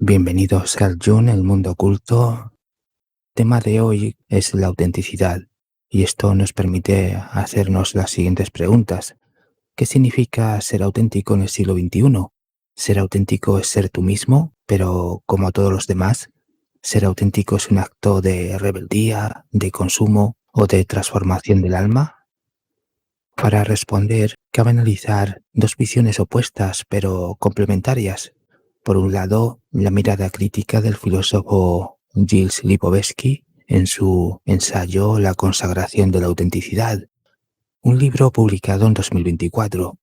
Bienvenidos a Carl Jung, el mundo oculto. El tema de hoy es la autenticidad y esto nos permite hacernos las siguientes preguntas. ¿Qué significa ser auténtico en el siglo XXI? ¿Ser auténtico es ser tú mismo, pero como todos los demás? ¿Ser auténtico es un acto de rebeldía, de consumo o de transformación del alma? Para responder, cabe analizar dos visiones opuestas pero complementarias. Por un lado, la mirada crítica del filósofo Gilles Lipovetsky en su ensayo La consagración de la autenticidad, un libro publicado en 2024.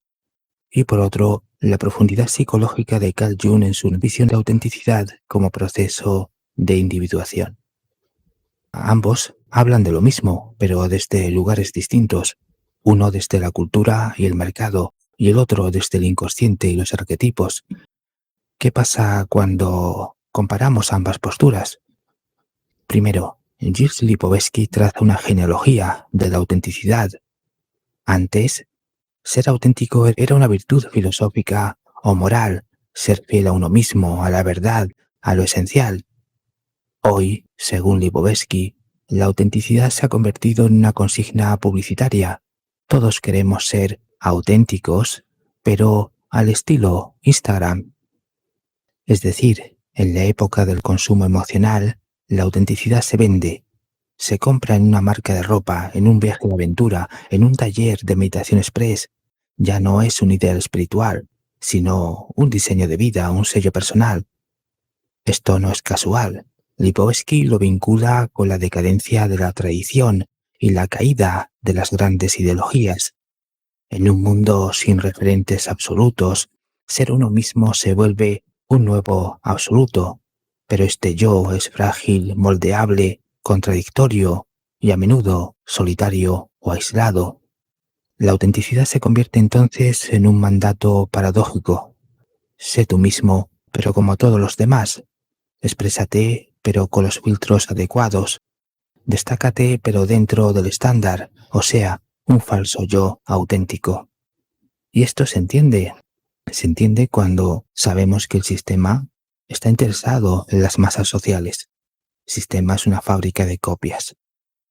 Y por otro, la profundidad psicológica de Carl Jung en su visión de autenticidad como proceso de individuación. Ambos hablan de lo mismo, pero desde lugares distintos, uno desde la cultura y el mercado, y el otro desde el inconsciente y los arquetipos. ¿Qué pasa cuando comparamos ambas posturas? Primero, Gilles Lipovetsky traza una genealogía de la autenticidad. Antes, ser auténtico era una virtud filosófica o moral, ser fiel a uno mismo, a la verdad, a lo esencial. Hoy, según Lipovetsky, la autenticidad se ha convertido en una consigna publicitaria. Todos queremos ser auténticos, pero al estilo Instagram. Es decir, en la época del consumo emocional, la autenticidad se vende. Se compra en una marca de ropa, en un viaje de aventura, en un taller de meditación express. Ya no es un ideal espiritual, sino un diseño de vida, un sello personal. Esto no es casual. Lipovetsky lo vincula con la decadencia de la tradición y la caída de las grandes ideologías. En un mundo sin referentes absolutos, ser uno mismo se vuelve un nuevo absoluto, pero este yo es frágil, moldeable, contradictorio y a menudo solitario o aislado. La autenticidad se convierte entonces en un mandato paradójico. Sé tú mismo, pero como todos los demás. Exprésate, pero con los filtros adecuados. Destácate, pero dentro del estándar, o sea, un falso yo auténtico. Y esto se entiende cuando sabemos que el sistema está interesado en las masas sociales. El sistema es una fábrica de copias.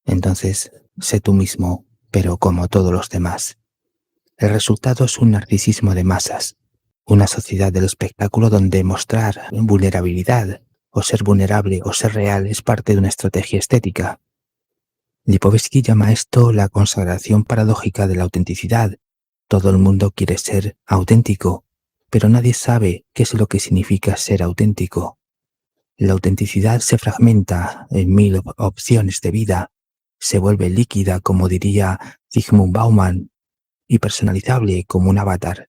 Entonces, sé tú mismo, pero como todos los demás. El resultado es un narcisismo de masas, una sociedad del espectáculo donde mostrar vulnerabilidad, o ser vulnerable o ser real es parte de una estrategia estética. Lipovetsky llama esto la consagración paradójica de la autenticidad. Todo el mundo quiere ser auténtico, pero nadie sabe qué es lo que significa ser auténtico. La autenticidad se fragmenta en mil opciones de vida, se vuelve líquida, como diría Zygmunt Bauman, y personalizable como un avatar.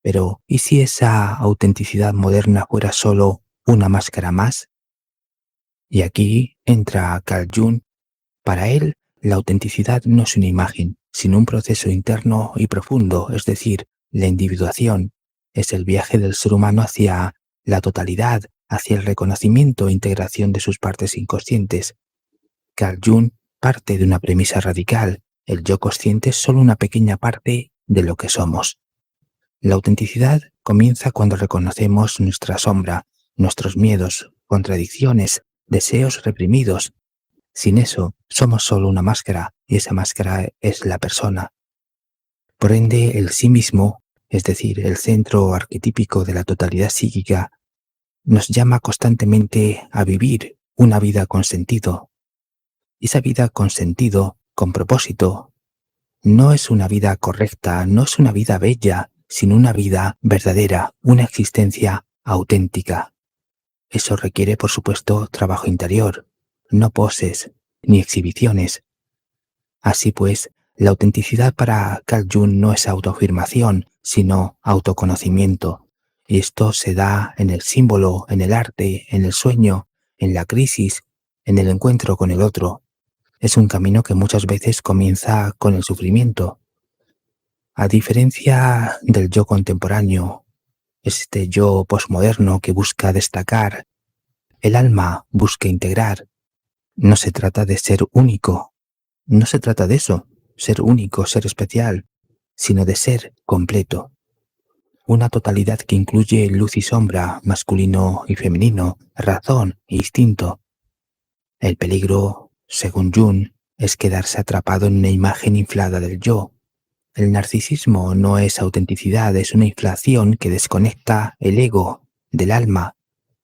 Pero, ¿y si esa autenticidad moderna fuera solo una máscara más? Y aquí entra Carl Jung. Para él, la autenticidad no es una imagen, sino un proceso interno y profundo, es decir, la individuación. Es el viaje del ser humano hacia la totalidad, hacia el reconocimiento e integración de sus partes inconscientes. Carl Jung parte de una premisa radical: el yo consciente es solo una pequeña parte de lo que somos. La autenticidad comienza cuando reconocemos nuestra sombra, nuestros miedos, contradicciones, deseos reprimidos. Sin eso, somos solo una máscara, y esa máscara es la persona. Por ende, el sí mismo, es decir, el centro arquetípico de la totalidad psíquica, nos llama constantemente a vivir una vida con sentido. Y esa vida con sentido, con propósito, no es una vida correcta, no es una vida bella, sino una vida verdadera, una existencia auténtica. Eso requiere, por supuesto, trabajo interior, no poses ni exhibiciones. Así pues, la autenticidad para Carl Jung no es autoafirmación, sino autoconocimiento. Y esto se da en el símbolo, en el arte, en el sueño, en la crisis, en el encuentro con el otro. Es un camino que muchas veces comienza con el sufrimiento. A diferencia del yo contemporáneo, este yo posmoderno que busca destacar, el alma busca integrar. No se trata de ser único, no se trata de eso, ser único, ser especial, sino de ser completo. una totalidad que incluye luz y sombra, masculino y femenino, razón e instinto. El peligro, según Jung, es quedarse atrapado en una imagen inflada del yo. El narcisismo no es autenticidad, es una inflación que desconecta el ego del alma.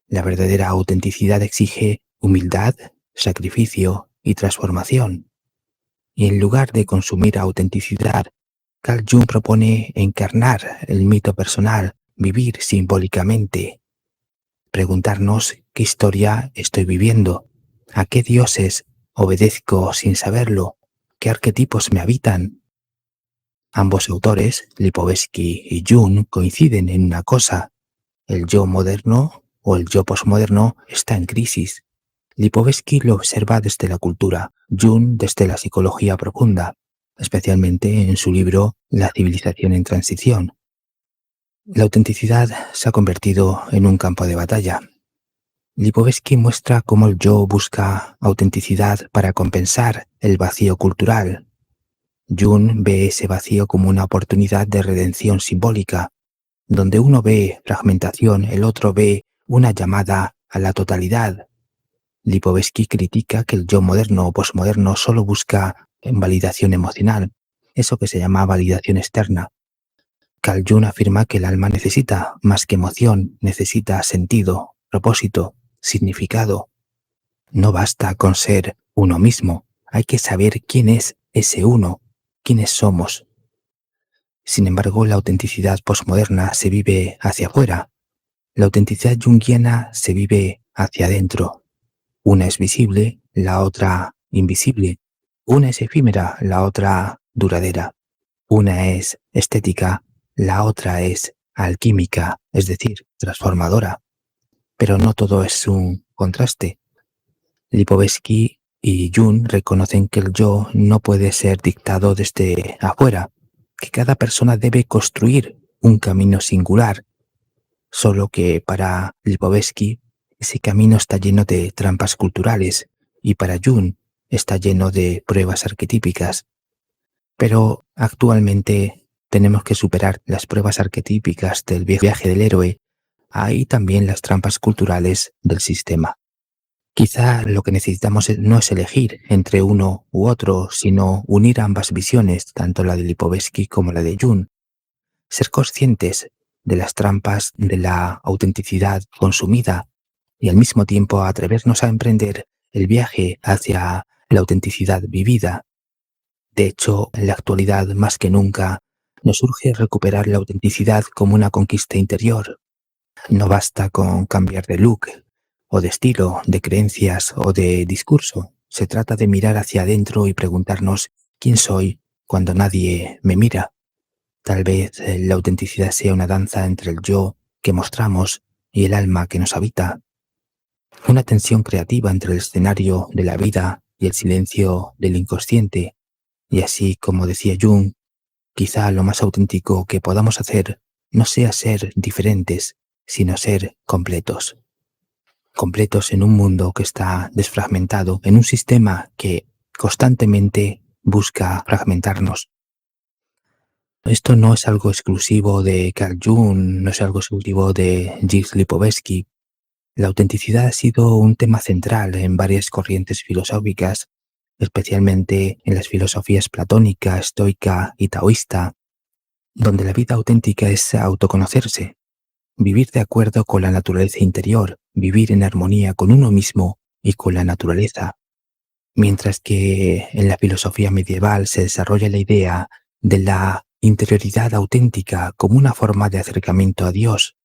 La verdadera autenticidad exige humildad, sacrificio y transformación. Y en lugar de consumir autenticidad, Carl Jung propone encarnar el mito personal, vivir simbólicamente, preguntarnos qué historia estoy viviendo, a qué dioses obedezco sin saberlo, qué arquetipos me habitan. Ambos autores, Lipovetsky y Jung, coinciden en una cosa: el yo moderno o el yo posmoderno está en crisis. Lipovetsky lo observa desde la cultura, Jung desde la psicología profunda, especialmente en su libro La civilización en transición. La autenticidad se ha convertido en un campo de batalla. Lipovetsky muestra cómo el yo busca autenticidad para compensar el vacío cultural. Jung ve ese vacío como una oportunidad de redención simbólica. Donde uno ve fragmentación, el otro ve una llamada a la totalidad. Lipovetsky critica que el yo moderno o posmoderno solo busca validación emocional, eso que se llama validación externa. Carl Jung afirma que el alma necesita más que emoción, necesita sentido, propósito, significado. No basta con ser uno mismo, hay que saber quién es ese uno, quiénes somos. Sin embargo, la autenticidad posmoderna se vive hacia afuera. La autenticidad junguiana se vive hacia adentro. Una es visible, la otra invisible. Una es efímera, la otra duradera. Una es estética, la otra es alquímica, es decir, transformadora. Pero no todo es un contraste. Lipovetsky y Jung reconocen que el yo no puede ser dictado desde afuera, que cada persona debe construir un camino singular, solo que para Lipovetsky ese camino está lleno de trampas culturales y para Jung está lleno de pruebas arquetípicas. Pero actualmente tenemos que superar las pruebas arquetípicas del viaje del héroe. Hay también las trampas culturales del sistema. Quizá lo que necesitamos no es elegir entre uno u otro, sino unir ambas visiones, tanto la de Lipovetsky como la de Jung. Ser conscientes de las trampas de la autenticidad consumida y al mismo tiempo atrevernos a emprender el viaje hacia la autenticidad vivida. De hecho, en la actualidad más que nunca, nos urge recuperar la autenticidad como una conquista interior. No basta con cambiar de look, o de estilo, de creencias o de discurso. Se trata de mirar hacia adentro y preguntarnos quién soy cuando nadie me mira. Tal vez la autenticidad sea una danza entre el yo que mostramos y el alma que nos habita. Una tensión creativa entre el escenario de la vida y el silencio del inconsciente. Y así, como decía Jung, quizá lo más auténtico que podamos hacer no sea ser diferentes, sino ser completos. Completos en un mundo que está desfragmentado, en un sistema que constantemente busca fragmentarnos. Esto no es algo exclusivo de Carl Jung, no es algo exclusivo de Gilles Lipovetsky. La autenticidad ha sido un tema central en varias corrientes filosóficas, especialmente en las filosofías platónica, estoica y taoísta, donde la vida auténtica es autoconocerse, vivir de acuerdo con la naturaleza interior, vivir en armonía con uno mismo y con la naturaleza, mientras que en la filosofía medieval se desarrolla la idea de la interioridad auténtica como una forma de acercamiento a Dios,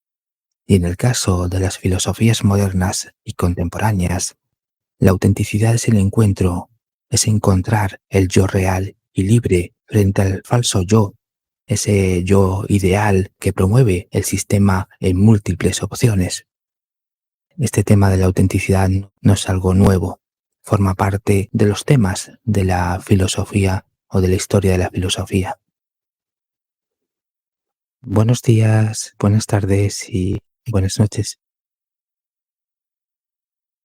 y en el caso de las filosofías modernas y contemporáneas, la autenticidad es el encuentro, es encontrar el yo real y libre frente al falso yo, ese yo ideal que promueve el sistema en múltiples opciones. Este tema de la autenticidad no es algo nuevo, forma parte de los temas de la filosofía o de la historia de la filosofía. Buenos días, buenas tardes y buenas noches.